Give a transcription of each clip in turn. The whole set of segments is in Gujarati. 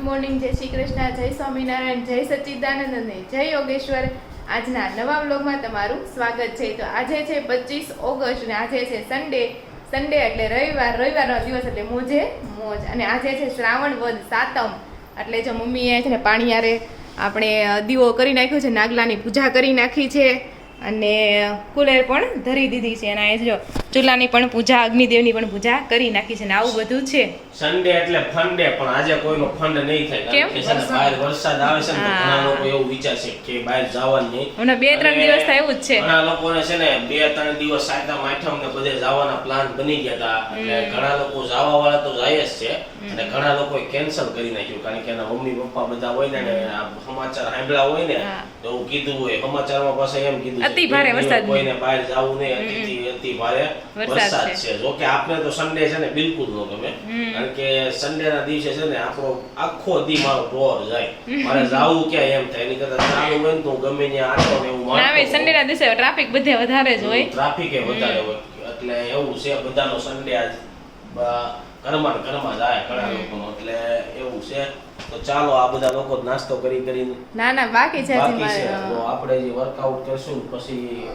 મોર્નિંગ, જય શ્રી કૃષ્ણ, જય સ્વામિનારાયણ, જય સચ્ચિદાનંદ અને જય યોગેશ્વર. આજના નવા વ્લોગમાં તમારું સ્વાગત છે. તો આજે છે 25 ઓગસ્ટ અને આજે છે સન્ડે એટલે રવિવારનો દિવસ એટલે મોજે મોજ. અને આજે છે શ્રાવણ વદ સાતમ એટલે જો મમ્મીએ છે ને પાણીયારે આપણે દીવો કરી નાખ્યો છે, નાગલાની પૂજા કરી નાખી છે અને કુલેર પણ ધરી દીધી છે. અને જો ચૂલાની પણ પૂજા, અગ્નિદેવની પણ પૂજા કરી નાખી છે ને આવું બધું છે. સન્ડે એટલે ફંડે, પણ આજે કોઈનો ફંડ નહીં થાય કારણ કે બહાર વરસાદ આવે છે ને તો ઘણા લોકો એવું વિચારશે કે બહાર જવાનું નહીં. મને 2-3 દિવસ થાય એવું જ છે. ઘણા લોકોને છે ને 2-3 દિવસ સાતમ આઠમ ને બધે જવાના પ્લાન બની ગયા હતા, એટલે ઘણા લોકો જવા વાળા તો જાય જ છે અને ઘણા લોકોએ કેન્સલ કરી નાખ્યું કારણ કે એના મમ્મી પપ્પા બધા હોય ને આ સમાચાર સાંભળ્યા હોય ને તો એવું કીધું હોય સમાચારમાં પાસે એમ કીધું અતિ ભારે વરસાદ, કોઈને બહાર જવું નહીં, અતિ ભારે વરસાદ છે. જો કે આપણે તો સન્ડે છે ને બિલકુલ ન ગમે કારણ કે સન્ડે ના દિવસે છે ને આપણો આખો દી મારો ટોર જાય, મારે જાવું ક્યાં એમ થાય. એની કરતા ચાલુ હોય ને તો ગમે ત્યાં આટો ને એવું મારે સન્ડે ના દિવસે ટ્રાફિક બધે વધારે જ હોય, ટ્રાફિક એ વધારે હોય એટલે એવું છે બધાનો સન્ડે આજ ઘરમાં જાય ઘણા લોકોનો, એટલે એવું છે. તો ચાલો આ બધા લોકો નાસ્તો કરીને ના બાકી છે. તો આપણે જે વર્કઆઉટ કરશું પછી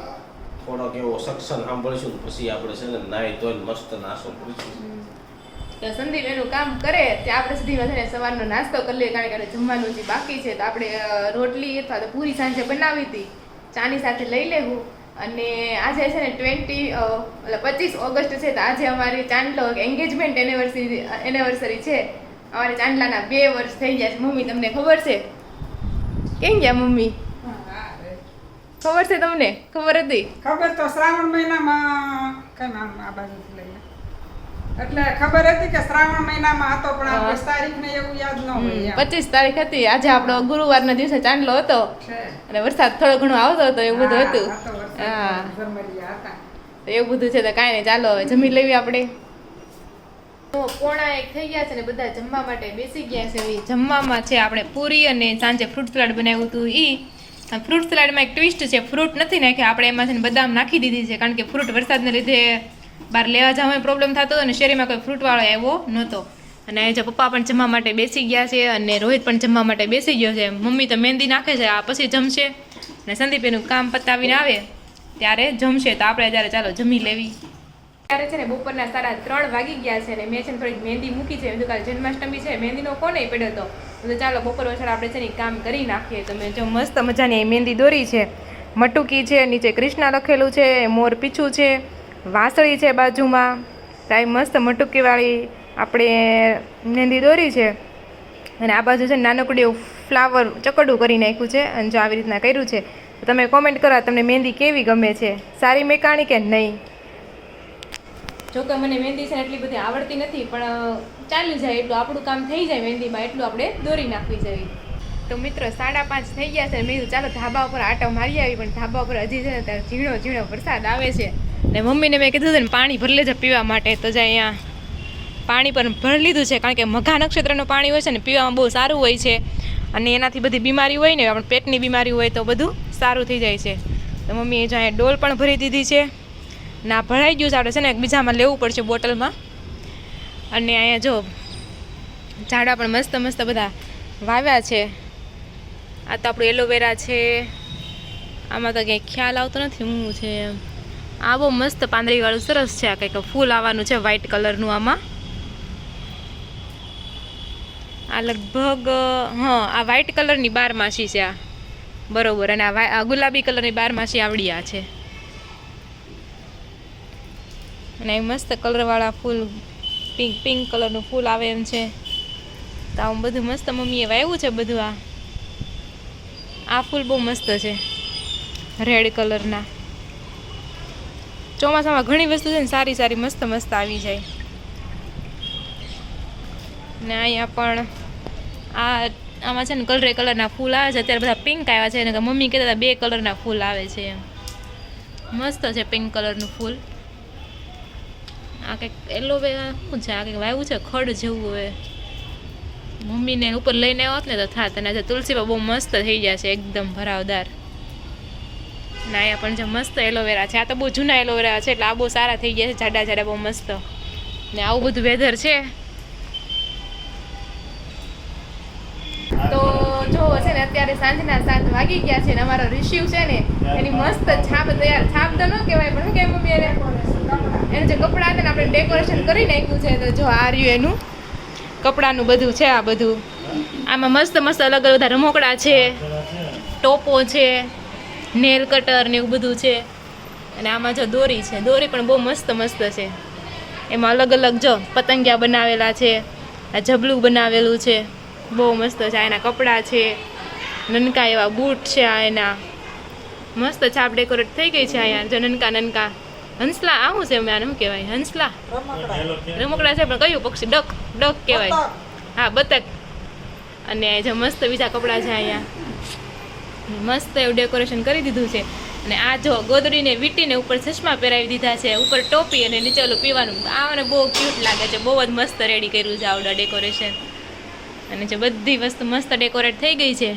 થોડોક એવો સત્સંગ સાંભળીશું પછી આપણે છે ને નાઈ ધોઈને મસ્ત નાસ્તો કરીશું. તો સંદીપ એનું કામ કરે ત્યાં આપણે સુધીમાં છે ને સવારનો નાસ્તો કરી લઈએ કારણ કે જમવાનું જે બાકી છે. તો આપણે રોટલી અથવા તો પૂરી સાંજે બનાવી હતી, ચાની સાથે લઈ લેવું. અને આજે છે ને 25 ઓગસ્ટ છે તો આજે અમારી ચાંદલો એન્ગેજમેન્ટ એનિવર્સરી છે. અમારે ચાંદલાના 2 વર્ષ થઈ ગયા છે. મમ્મી તમને ખબર છે? કેમ ગયા મમ્મી? ખબર છે તમને? ખબર હતી? ખબર તો શ્રાવણ મહિનામાં કઈ નામ આ બાજુથી લઈને એટલે ખબર હતી કે શ્રાવણ મહિનામાં હતો પણ આ 25 તારીખને એવું યાદ ન હોય. 25 તારીખ હતી. આજે આપણો ગુરુવારના દિવસે ચાંદલો હતો અને વરસાદ થોડો ઘણો આવતો હતો એવું બધું હતું. હા તો એવું બધું છે. તો કાંઈ નહીં, ચાલો હવે જમી લેવી આપણે. તો 1:45 થઈ ગયા છે ને બધા જમવા માટે બેસી ગયા છે. જમવામાં છે આપણે પૂરી અને સાંજે ફ્રૂટ સલાડ બનાવ્યું હતું. ફ્રૂટ સલાડમાં એક ટ્વિસ્ટ છે, ફ્રૂટ નથી નાખ્યા આપણે, એમાં છે ને બદામ નાખી દીધી છે કારણ કે ફ્રૂટ વરસાદને લીધે બહાર લેવા જવામાં પ્રોબ્લેમ થતો હતો અને શેરીમાં કોઈ ફ્રૂટવાળો આવ્યો નહોતો. અને જો પપ્પા પણ જમવા માટે બેસી ગયા છે અને રોહિત પણ જમવા માટે બેસી ગયો છે. મમ્મી તો મહેંદી નાખે છે, આ પછી જમશે અને સંદીપ એનું કામ પતાવીને આવે ત્યારે જમશે. તો આપણે જ્યારે ચાલો જમી લેવી. ત્યારે છે ને બપોરના 3:30 વાગી ગયા છે અને મેં છે ને થોડીક મહેંદી મૂકી છે. કાલે જન્માષ્ટમી છે, મહેંદીનો કોને પડ્યો હતો તો ચાલો બપોર વસાડ આપણે છે ને કામ કરી નાખીએ. તો મેં જો મસ્ત મજાની મહેંદી દોરી છે, મટુકી છે, નીચે કૃષ્ણ લખેલું છે, મોર પીછું છે, વાંસળી છે બાજુમાં, તાઈ મસ્ત મટુકીવાળી આપણે મહેંદી દોરી છે. અને આ બાજુ છે નાનકડું એવું ફ્લાવર ચકડું કરી નાખ્યું છે અને જો આવી રીતના કર્યું છે. તો તમે કોમેન્ટ કરો તમને મહેંદી કેવી ગમે છે, સારી મેકાણી કે નહીં. જોકે મને મહેંદી છે ને એટલી બધી આવડતી નથી પણ ચાલી જાય એટલું આપણું કામ થઈ જાય મહેંદીમાં એટલું આપણે દોરી નાખવી જોઈએ. તો મિત્રો 5:30 થઈ ગયા છે. મેં ચાલો ધાબા ઉપર આટો મારી આવી, પણ ધાબા ઉપર હજી છે ને ત્યારે ઝીણો વરસાદ આવે છે. ને મમ્મીને મેં કીધું ને પાણી ભરી લેજો પીવા માટે, તો જ અહીંયા પાણી પણ ભરી લીધું છે કારણ કે મઘા નક્ષત્રનું પાણી હોય છે ને પીવામાં બહુ સારું હોય છે અને એનાથી બધી બીમારી હોય ને આપણે પેટની બીમારી હોય તો બધું સારું થઈ જાય છે. તો મમ્મીએ જો અહીંયા ડોલ પણ ભરી દીધી છે. ના ભરાઈ ગયું છે, આપણે છે ને બીજામાં લેવું પડશે બોટલમાં. અને અહીંયા જો ઝાડા પણ મસ્ત બધા વાવ્યા છે. આ તો આપણું એલોવેરા છે. આમાં તો કંઈ ખ્યાલ આવતો નથી શું છે. આ બહુ મસ્ત પાંદડીવાળું સરસ છે. આ કંઈક ફૂલ આવવાનું છે વ્હાઈટ કલરનું આમાં. આ લગભગ આ વ્હાઈટ કલરની 12માસી છે આ, બરોબર. અને આ ગુલાબી કલરની 12માસી આવડી આ છે. અને મસ્ત કલરવાળા ફૂલ પિંક કલરનું ફૂલ આવે એમ છે. તો આવું બધું મસ્ત મમ્મીએ વાવ્યું છે બધું. આ ફૂલ બહુ મસ્ત છે રેડ કલરના. ચોમાસામાં ઘણી વસ્તુ છે ને સારી મસ્ત આવી જાય. ને અહીંયા પણ આમાં છે ને કલરના ફૂલ આવે છે. અત્યારે બધા પિંક આવ્યા છે ને મમ્મી કહેતા હતા 2 કલરના ફૂલ આવે છે એમ. મસ્ત છે પિંક કલરનું ફૂલ. આ કંઈક એલોવેરા શું છે, આ કંઈક વાવ્યું છે ખડ જેવું. હવે મમ્મીને ઉપર લઈને આવ્યો હોત ને તો થાત. અને આજે તુલસીમાં બહુ મસ્ત થઈ ગયા છે એકદમ ભરાવદાર. અને અહીંયા પણ જે મસ્ત એલોવેરા છે. આ તો બહુ જૂના એલોવેરા છે એટલે આ બહુ સારા થઈ ગયા છે, જાડા બહુ મસ્ત. ને આવું બધું વેધર છે તો જો છે ને અત્યારે સાંજના 7 વાગી ગયા છે ને અમારો રિસીવ છે ને એની મસ્ત છાપ તૈયાર, છાપ તો ન કહેવાય પણ શું કહેવાય મમ્મી એને જે કપડાં હતા ને આપણે ડેકોરેશન કરી નાખ્યું છે. તો જો આ રહ્યું એનું કપડાનું બધું છે. આ બધું આમાં મસ્ત મસ્ત અલગ અલગ બધા રમકડા છે, ટોપો છે, નેલ કટર ને એવું બધું છે. અને આમાં જો દોરી છે, દોરી પણ બહુ મસ્ત મસ્ત છે. એમાં અલગ અલગ જો પતંગિયા બનાવેલા છે, આ જબલું બનાવેલું છે, બહુ મસ્ત છે. આ એના કપડાં છે, નનકા એવા બૂટ છે, આ એના મસ્ત છાપ ડેકોરેટ થઈ ગઈ છે. અહીંયા જો નનકા નનકા હંસલા, આ શું છે આને શું કહેવાય? હંસલા રમકડા છે પણ કયું પક્ષી? ડક, ડક કહેવાય. હા, બતક. અને જે મસ્ત બીજા કપડાં છે અહીંયા મસ્ત એવું ડેકોરેશન કરી દીધું છે. અને આ જો ગોદડીને વીટીને ઉપર ચશ્મા પહેરાવી દીધા છે, ઉપર ટોપી અને નીચે ઓલું પીવાનું. આ મને બહુ ક્યુટ લાગે છે, બહુ જ મસ્ત રેડી કર્યું છે આવડા ડેકોરેશન. અને જે બધી વસ્તુ મસ્ત ડેકોરેટ થઈ ગઈ છે.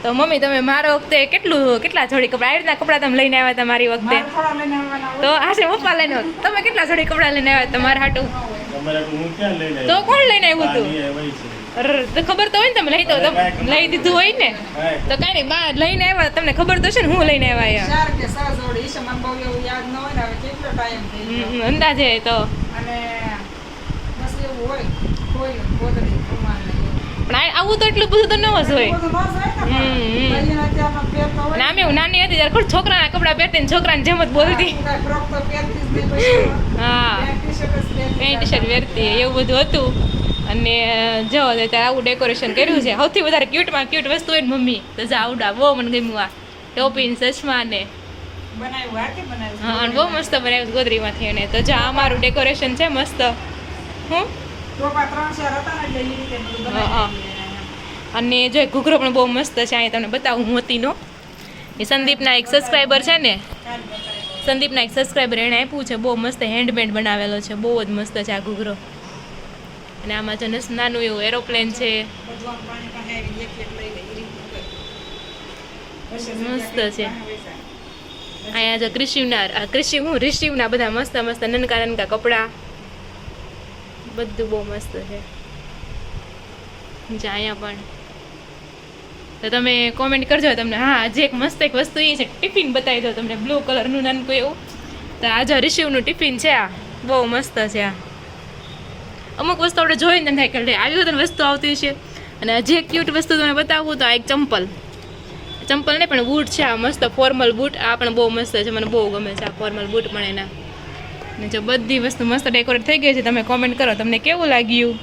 તો મમ્મી તમે મારા વખતે કેટલા જોડી કપડા આવી રીતના કપડા તમે લઈને આવ્યા હતા મારી વખતે? તો આજે પપ્પા લઈને આવ્યા. તમે કેટલા જોડી કપડા લઈને આવ્યા તમારા હાટું? તો કોણ લઈને આવ્યું હતું? તો ખબર તો હોય ને, તમે લઈ દીધું હોય ને તો કઈ નહીં. બા લઈને આવ્યા, તમને ખબર તો છે ને હું લઈને આવ્યા? 4 કે 6 જોડી છે, મને બહુ એવું યાદ ન હોય ને, હવે કેટલો ટાઈમ થઈ ગયો અંદાજે તો. અને બસ એવું હોય કોઈ ગોદડી કુમાર ને એવું. પણ આવું તો એટલું બધું તો ન જ હોય. બધું ન જાય ને ભાઈને અત્યારનો પહેરતો હોય. ના મેં નાની હતી ત્યારે ખુદ છોકરાના કપડા પહેરતી ને છોકરાની જેમ જ બોલતી. કાંઈ ફ્રોક તો પહેરતી જ નહીં પછી. હા, પેન્ટ ટી શર્ટ જ પહેરતી. પેન્ટ શર્ટ પહેરતી એવું બધું હતું. અને જો ત્યારે આવું ડેકોરેશન કર્યું છે. સૌથી વધારે ક્યુટમાં ક્યુટ વસ્તુ હોય ને મમ્મી તો આવડા બહુ મને ગમ્યું. આ ટોપી ને ચશ્મા ને બનાવ્યું આ કે બનાવ્યું? હા, અને બહુ મસ્ત બનાવ્યું ગોદરીમાંથી. એને તો જો આ અમારું ડેકોરેશન છે મસ્ત. હું ટોપા 3-4 હતા ને એટલે એ રીતે બધું બનાવી. અને જો એક ઘૂઘરો પણ બહુ મસ્ત છે. અહીંયા તમને બતાવું મોતીનો. એ સંદીપના એક સબસ્ક્રાઈબર છે ને, સંદીપના એક સબસ્ક્રાઈબર એણે આપ્યું છે. બહુ મસ્ત હેન્ડમેડ બનાવેલો છે, બહુ જ મસ્ત છે આ ઘૂઘરો. અને આમાં જો નાનું એવું એરોપ્લેન છે, બધું આમ પાણી પાસે આવી એક લઈ લે એ રીતનું કરે. મસ્ત છે. અહીંયા જો રિશિવના બધા મસ્ત મસ્ત નનકા નનકા કપડાં, બધું બહુ મસ્ત છે. જે અહીંયા પણ તો તમે કોમેન્ટ કરજો તમને. હા, આજે એક મસ્ત એક વસ્તુ એ છે, ટિફિન બતાવી દો તમને, બ્લુ કલરનું નાનકું એવું. તો આ જો રિશિવનું ટિફિન છે, આ બહુ મસ્ત છે. આ અમુક વસ્તુ આપણે જોઈને એમ થાય કે આવી બધી વસ્તુ આવતી છે. અને હજી એક ક્યુટ વસ્તુ તમને બતાવું તો આ એક ચંપલ નહીં પણ બૂટ છે. આ મસ્ત ફોર્મલ બૂટ, આ પણ બહુ મસ્ત છે, મને બહુ ગમે છે આ ફોર્મલ બૂટ પણ એના. અને જો બધી વસ્તુ મસ્ત ડેકોરેટ થઈ ગઈ છે. તમે કોમેન્ટ કરો તમને કેવું લાગ્યું.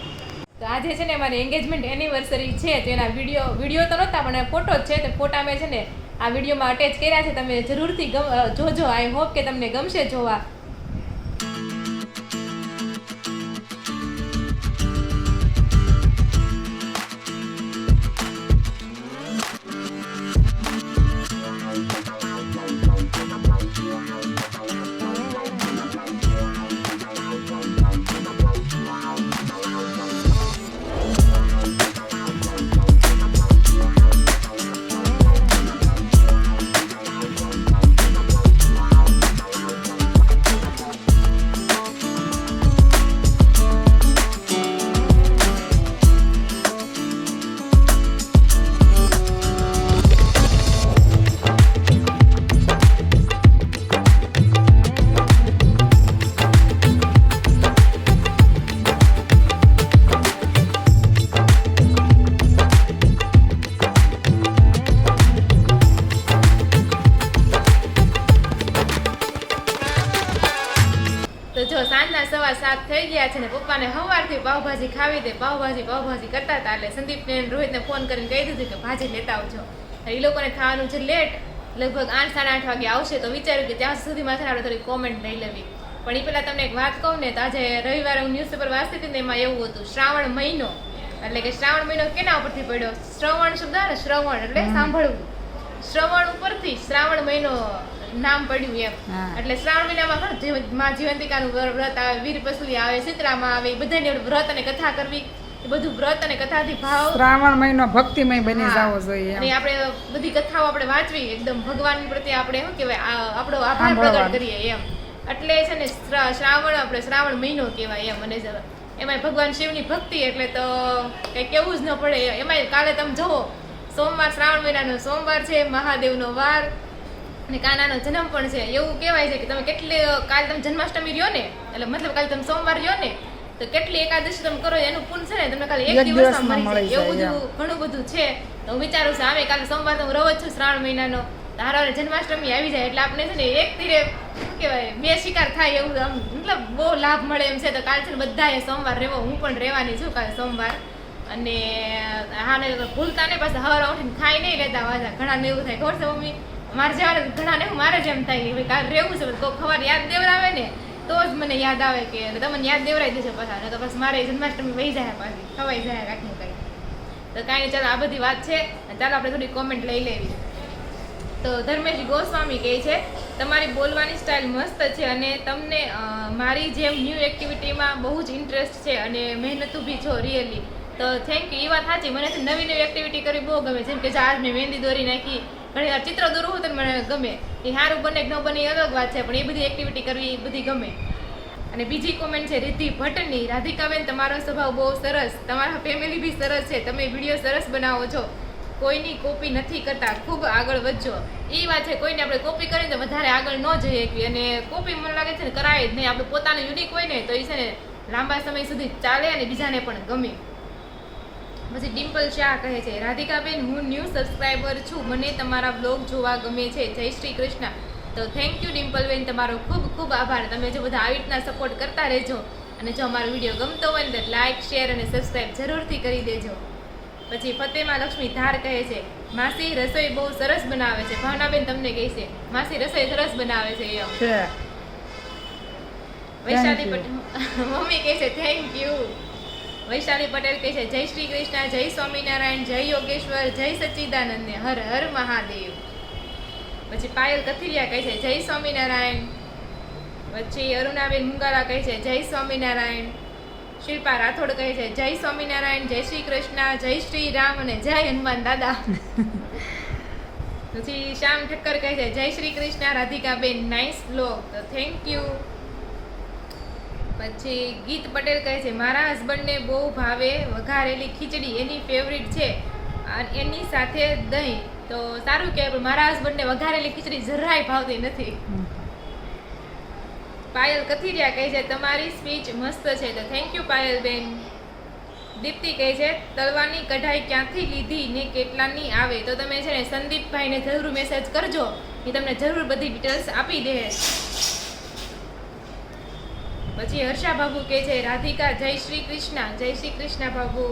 તો આજે છે ને અમારી એન્ગેજમેન્ટ એનિવર્સરી છે, તો એના વિડીયો તો નહોતા પણ ફોટો જ છે. તો ફોટા મેં છે ને આ વિડીયોમાં અટેચ કર્યા છે, તમે જરૂરથી જોજો. આઈ હોપ કે તમને ગમશે જોવા. તો જો સાંજના 7:15 થઈ ગયા છે ને પપ્પાને સવારથી પાવભાજી ખાવી દે, પાવભાજી કરતા હતા. એટલે સંદીપને રોહિતને ફોન કરીને કહી દીધું કે ભાજી લેતા આવજો. એ લોકોને ખાવાનું છે લેટ, લગભગ 8-8:30 વાગે આવશે. તો વિચાર્યું કે ત્યાં સુધીમાં છે ને આપણે થોડી કોમેન્ટ લઈ લેવી. પણ એ પહેલાં તમને એક વાત કહું ને, તો આજે રવિવારે હું ન્યૂઝપેપર વાંચતી હતી ને એમાં એવું હતું શ્રાવણ મહિનો, એટલે કે શ્રાવણ મહિનો કેના ઉપરથી પડ્યો? શ્રવણ શબ્દ ને, શ્રવણ એટલે સાંભળવું. શ્રવણ ઉપરથી શ્રાવણ મહિનો નામ પડ્યું એમ. એટલે શ્રાવણ મહિનામાં માં જીવંતિકાનું વ્રત આવે, વીરપસલી આવે, શીતળામાં આવે, બધાને વ્રત અને કથા કરવી. એ બધું વ્રત અને કથાથી ભાવ. શ્રાવણ મહિનો ભક્તિમય બની જવો જોઈએ. અને આપણે બધી કથાઓ આપણે વાંચવી, એકદમ ભગવાન પ્રત્યે આપણે શું કહેવાય આપણો આભાર પ્રગટ કરીએ એમ. એટલે છે ને શ્રાવણ આપણે શ્રાવણ મહિનો કહેવાય એમ. અને એમાંય ભગવાન શિવની ભક્તિ એટલે તો કંઈ કહેવું જ ન પડે. એમાંય કાલે તમે જુઓ સોમવાર, શ્રાવણ મહિનાનો સોમવાર છે, મહાદેવનો વાર અને કાનાનો જન્મ પણ છે. એવું કહેવાય છે કે તમે કેટલી કાલે તમે જન્માષ્ટમી રહ્યો ને, એટલે મતલબ કાલે તમે સોમવાર રહ્યો ને તો કેટલી એકાદશી તમે કરો એનું પુણ્ય છે ને તમને ખાલી એક દિવસમાં મળી જાય. એવું બધું ઘણું બધું છે. તો હું વિચારું છું આમે કાલે સોમવાર તો હું રહો જ છું શ્રાવણ મહિનાનો, હારા જન્માષ્ટમી આવી જાય એટલે આપણે છે ને એક તીરે શું કહેવાય બે શિકાર થાય એવું આમ મતલબ બહુ લાભ મળે એમ છે. તો કાલે છે ને બધાએ સોમવાર રહેવો, હું પણ રહેવાની છું કાલે સોમવાર. અને હા ને ભૂલતા ને પાછા હવારે ઉઠીને ખાઈ નહીં લેતા પાછા. ઘણાને એવું થાય ખબર છે મમ્મી, મારે જવાને ઘણાને મારે જ એમ થાય કે કાલે રહેવું છે, તો ખબર યાદ દેવડાવે ને તો જ મને યાદ આવે કે તમને યાદ દેવડાવી દેજો પાછા, તો પછી મારે જન્માષ્ટમી વહી જાય પાછી, ખવાઈ જાય કાંઈક કંઈ. તો કાંઈ નહીં, ચાલો આ બધી વાત છે. ચાલો આપણે થોડી કોમેન્ટ લઈ લેવી. તો ધર્મેશ ગોસ્વામી કહે છે તમારી બોલવાની સ્ટાઇલ મસ્ત છે અને તમને મારી જેમ ન્યૂ એક્ટિવિટીમાં બહુ જ ઇન્ટરેસ્ટ છે અને મહેનતુ બી છો રિયલી. તો થેન્ક યુ. એ વાત સાચી, મને નવી નવી એક્ટિવિટી કરવી બહુ ગમે. જેમ કે આજ મેં મહેંદી દોરી નાખી, ઘણી વાર ચિત્ર દોરવું હોય તો મને ગમે. એ સારું બને કે ન બને એ અલગ વાત છે, પણ એ બધી એક્ટિવિટી કરવી એ બધી ગમે. અને બીજી કોમેન્ટ છે રિદ્ધિ ભટ્ટની, રાધિકાબેન તમારો સ્વભાવ બહુ સરસ, તમારા ફેમિલી બી સરસ છે, તમે વિડીયો સરસ બનાવો છો, કોઈની કોપી નથી કરતા, ખૂબ આગળ વધજો. એ વાત છે, કોઈને આપણે કોપી કરીને વધારે આગળ ન જઈએ શકીએ અને કોપી મને લાગે છે ને કરાય જ નહીં. આપણે પોતાનું યુનિક હોય ને તો એ છે ને લાંબા સમય સુધી ચાલે અને બીજાને પણ ગમે. પછી ડિમ્પલ શાહ કહે છે રાધિકાબેન હું ન્યૂ સબસ્ક્રાઈબર છું, મને તમારા બ્લોગ જોવા ગમે છે, જય શ્રી કૃષ્ણ. તો થેન્ક યુ ડિમ્પલબેન, તમારો ખૂબ ખૂબ આભાર. તમે જો બધા આવી રીતના સપોર્ટ કરતા રહેજો અને જો અમારો વિડીયો ગમતો હોય ને તો લાઇક, શેર અને સબસ્ક્રાઈબ જરૂરથી કરી દેજો. પછી ફતેમા લક્ષ્મી ધાર કહે છે માસી રસોઈ બહુ સરસ બનાવે છે. ભાવનાબેન તમને કહે છે માસી રસોઈ સરસ બનાવે છે એમ. વૈશાલી પટેલ મમ્મી કહે છે થેન્ક યુ. વૈશાલી પટેલ કહે છે જય શ્રી કૃષ્ણ, જય સ્વામિનારાયણ, જય યોગેશ્વર, જય સચ્ચિદાનંદ, હર હર મહાદેવ. પછી પાયલ કથિરિયા કહે છે જય સ્વામિનારાયણ. પછી અરુણાબેન મુંગારા કહે છે જય સ્વામિનારાયણ. શિલ્પા રાઠોડ કહે છે જય સ્વામિનારાયણ, જય શ્રી કૃષ્ણ, જય શ્રી રામ અને જય હનુમાન દાદા. પછી શ્યામ ઠક્કર કહે છે જય શ્રી કૃષ્ણ રાધિકાબેન, નાઇસ બ્લોગ, તો થેન્ક યુ. પછી ગીત પટેલ કહે છે મારા હસબન્ડને બહુ ભાવે વઘારેલી ખીચડી, એની ફેવરિટ છે એની સાથે દહીં. તો સારું કહેવાય, પણ મારા હસબન્ડને વઘારેલી ખીચડી જરાય ભાવતી નથી. પાયલ કથિરિયા કહે છે તમારી સ્પીચ મસ્ત છે, તો થેન્ક યુ પાયલ બેન. દીપ્તિ કહે છે તલવાની કઢાઈ ક્યાંથી લીધી ને કેટલાની આવે? તો તમે છે ને સંદીપભાઈને જરૂર મેસેજ કરજો, એ તમને જરૂર બધી ડિટેલ્સ આપી દે. પછી હર્ષા બાબુ કહે છે રાધિકા જય શ્રી કૃષ્ણ, જય શ્રી કૃષ્ણ બાબુ.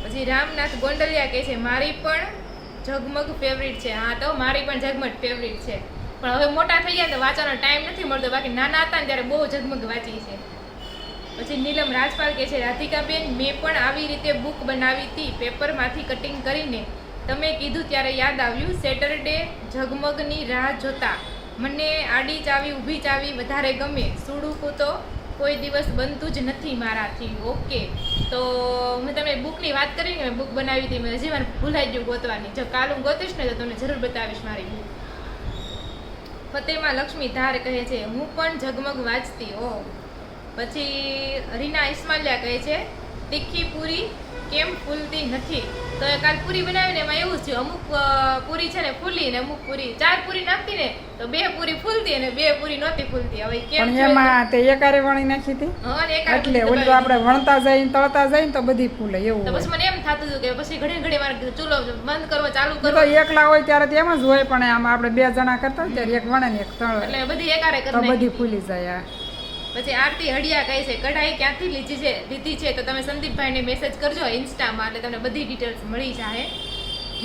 પછી રામનાથ ગોંડલિયા કહે છે મારી પણ ઝગમગ ફેવરિટ છે. હા, તો મારી પણ ઝગમગ ફેવરિટ છે, પણ હવે મોટા થઈ ગયા તો વાંચવાનો ટાઈમ નથી મળતો, બાકી નાના હતા ને ત્યારે બહુ ઝગમગ વાંચી છે. પછી નીલમ રાજપાલ કહે છે રાધિકાબેન મેં પણ આવી રીતે બુક બનાવી હતી, પેપરમાંથી કટિંગ કરીને. તમે કીધું ત્યારે યાદ આવ્યું, સેટરડે ઝગમગની રાહ જોતા. મને આડી ચાવી ઊભી ચાવી વધારે ગમે, સુડુકું તો કોઈ દિવસ બનતું જ નથી મારાથી. ઓકે, તો મેં તમને બુકની વાત કરી ને, બુક બનાવી હતી, મેં હજી મને ભૂલાઈ ગયું ગોતવાની. જો કાલ હું ગોતીશ ને તો તમને જરૂર બતાવીશ મારી બુક. ફતેમા લક્ષ્મી ધાર કહે છે હું પણ ઝગમગ વાંચતી હો. પછી રીના ઇસ્માલિયા કહે છે તીખી પૂરી કેમ ફૂલતી નથી? તો કાલ પૂરી બનાવીને એમાં એવું છે, અમુક પૂરી છે ને ફૂલી ને અમુક પૂરી 4 પૂરી નાખતી ને તો 2 પૂરી ફૂલતી અને 2 પૂરી નહોતી ફૂલતી. હવે કેમ એમાં તે એકારે વણી નાખી હતી એટલે ઓલું આપણે વણતા જઈને તળતા જઈને તો બધી ફૂલે એવું. તો પછી મને એમ થતું હતું કે પછી ઘડી વાર ચૂલો બંધ કરવો ચાલુ કરવો, તો એકલા હોય ત્યારે એમ જ હોય, પણ આમ આપણે 2 જણા કરતા હોય ત્યારે એક વણે ને એક તળે એટલે બધી એકારે તો બધી ફૂલી જાય. પછી આરતી હડિયા કહે છે કઢાઈ ક્યાંથી લીધી છે તો તમે સંદીપભાઈને મેસેજ કરજો ઇન્સ્ટામાં, એટલે તમને બધી ડિટેલ્સ મળી જાય.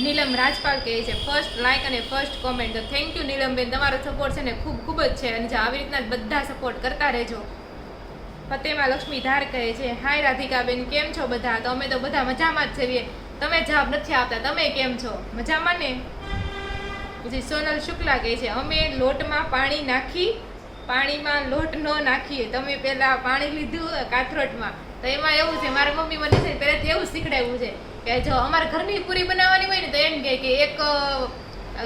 નીલમ રાજપાલ કહે છે ફર્સ્ટ લાઇક અને ફર્સ્ટ કોમેન્ટ. તો થેન્ક યુ નીલમબેન, તમારો સપોર્ટ છે ને ખૂબ ખૂબ જ છે અને આવી રીતના બધા સપોર્ટ કરતા રહેજો. ફતેમા લક્ષ્મી ધાર કહે છે હાય રાધિકાબેન કેમ છો બધા? તો અમે તો બધા મજામાં જ છીએ, તમે જવાબ નથી આપતા, તમે કેમ છો? મજામાં ને? પછી સોનલ શુક્લા કહે છે અમે લોટમાં પાણી નાખી પાણીમાં લોટ ન નાખીએ, તમે પહેલા પાણી લીધું કાથરોટમાં. તો એમાં એવું છે, મારા મમ્મી મને છે પહેલાથી એવું શીખડાવ્યું છે કે જો અમારે ઘરની પૂરી બનાવવાની હોય ને તો એમ કહે કે 1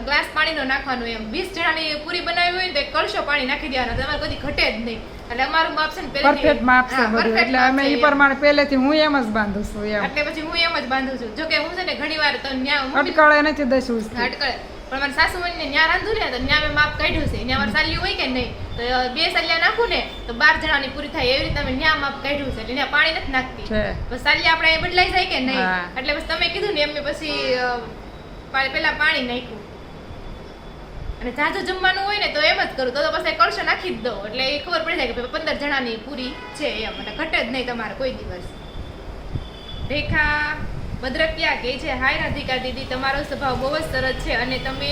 ગ્લાસ પાણીનો નાખવાનો, એમ 20 જણાની પૂરી બનાવી હોય ને તો 1 કળશો પાણી નાખી દેવાનો, તમારે કદી ઘટે જ નહીં. એટલે અમારું માપ છે ને પહેલેથી- પરફેક્ટ માપ છે હા, બધું perfect એટલે માપ અમે છે ઈ એમ. પ્રમાણે પહેલેથી હું એમ જ બાંધું છું એમ એટલે પછી હું એમ જ બાંધું છું જો કે હું છે ને ઘણી વાર તો ન્યા મમ્મી અટકળે નથી દઈશું અટકળે પણ મારા સાસુ મને ન્યા રાંધું ને તો ન્યા મેં માપ કાઢ્યું છે ન્યા મારે સાલિયું હોય કે નહીં તો 2 સાલિયા નાખું ને તો 12 જણાની પૂરી થાય એવી રીતે મેં ન્યા માપ કાઢ્યું છે એટલે ન્યા પાણી નથી નાખતી છે બસ સાલિયા આપણે અહીં બદલાઈ જાય કે નહીં હા. એટલે બસ તમે કીધું ને એમ મેં પછી પેલા પાણી નાખ્યું અને જાજુ જમવાનું હોય ને તો એમ જ કરું તો પછી કળશો નાખી જ દઉં એટલે એ ખબર પડી જાય કે 15 જણાની પૂરી છે એમ એટલે ઘટે જ નહીં તમારે કોઈ દિવસ રેખા ભદ્રકિયા કહે છે હાય રાધિકા દીદી તમારો સ્વભાવ બહુ જ સરસ છે અને તમે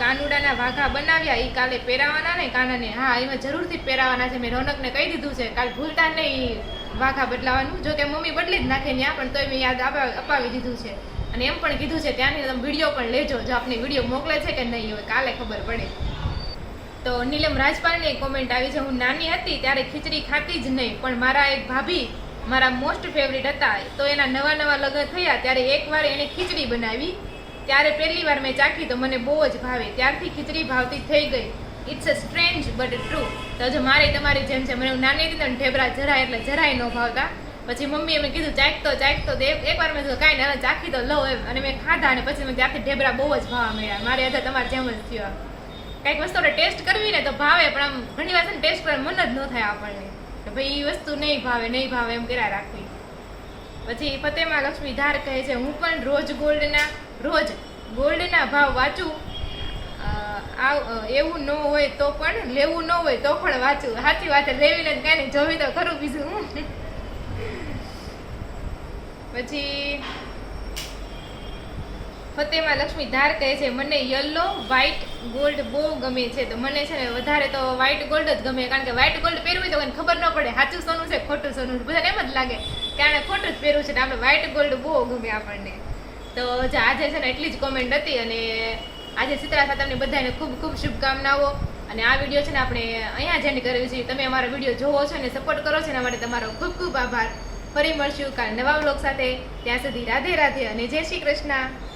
કાનુડાના વાઘા બનાવ્યા એ કાલે પહેરાવાના ને કાનાને હા એમાં જરૂરથી પહેરાવાના છે મેં રોનકને કહી દીધું છે કાલે ભૂલતા નહીં વાઘા બદલાવાનું જો કે મમ્મી બદલી જ નાખે ત્યાં પણ તોય મેં યાદ અપાવી દીધું છે અને એમ પણ કીધું છે ત્યાંની તમે વિડીયો પણ લેજો જો આપને વિડીયો મોકલે છે કે નહીં હવે કાલે ખબર પડે તો નીલમ રાજપાલની એક કોમેન્ટ આવી છે હું નાની હતી ત્યારે ખીચડી ખાતી જ નહીં પણ મારા એક ભાભી મારા મોસ્ટ ફેવરિટ હતા તો એના નવા લગ્ન થયા ત્યારે એકવાર એને ખીચડી બનાવી ત્યારે પહેલી વાર મેં ચાખી તો મને બહુ જ ભાવે ત્યારથી ખીચડી ભાવતી થઈ ગઈ it's a strange but true તો જો મારે તમારી જેમ છે મને હું નાની હતી ને ઢેબરા જરાય એટલે જરાય ન ભાવતા પછી મમ્મીએ મેં કીધું ચાખતો તો એકવાર મેં કીધું કાંઈ ના ચાખી તો લઉં એમ અને મેં ખાધા અને પછી મેં ત્યારથી ઢેબરા બહુ જ ભાવવા મળ્યા મારે અત્યારે તમારે જેમ જ થયો કંઈક વસ્તુ ટેસ્ટ કરવી ને તો ભાવે પણ આમ ઘણી વાર છે ને ટેસ્ટ કરવા મન જ ન થાય આપણને કે ભાઈ એ વસ્તુ નહીં ભાવે એમ કર્યા રાખવી પછી ફતેમા લક્ષ્મી ધાર કહે છે હું પણ રોજ ગોલ્ડના ભાવ વાંચું એવું ન હોય તો પણ લેવું ન હોય તો પણ વાંચું સાચી વાત લેવી ને કાંઈ નહીં જોવી તો ખરું બીજું પછી ફતેમા લક્ષ્મી ધાર કહે છે મને યલો વ્હાઈટ ગોલ્ડ બહુ ગમે છે તો મને છે ને વધારે તો વ્હાઈટ ગોલ્ડ જ ગમે કારણ કે વ્હાઈટ ગોલ્ડ પહેરવું હોય તો મને ખબર ન પડે સાચું સોનું છે ખોટું સોનું છે બધાને એમ જ લાગે કે આને ખોટું જ પહેરવું છે ને આપણે વ્હાઈટ ગોલ્ડ બહુ ગમે આપણને તો આજે છે ને એટલી જ કોમેન્ટ હતી અને આજે શીતળા સાતમની બધાને ખૂબ ખૂબ શુભકામનાઓ અને આ વિડીયો છે ને આપણે અહીંયા જ એન્ડ કર્યો છે તમે અમારો વિડીયો જોવો છો અને સપોર્ટ કરો છો એના માટે તમારો ખૂબ ખૂબ આભાર ફરી મળશું કાલ નવા વ્લોગ સાથે ત્યાં સુધી રાધે રાધે અને જય શ્રી કૃષ્ણ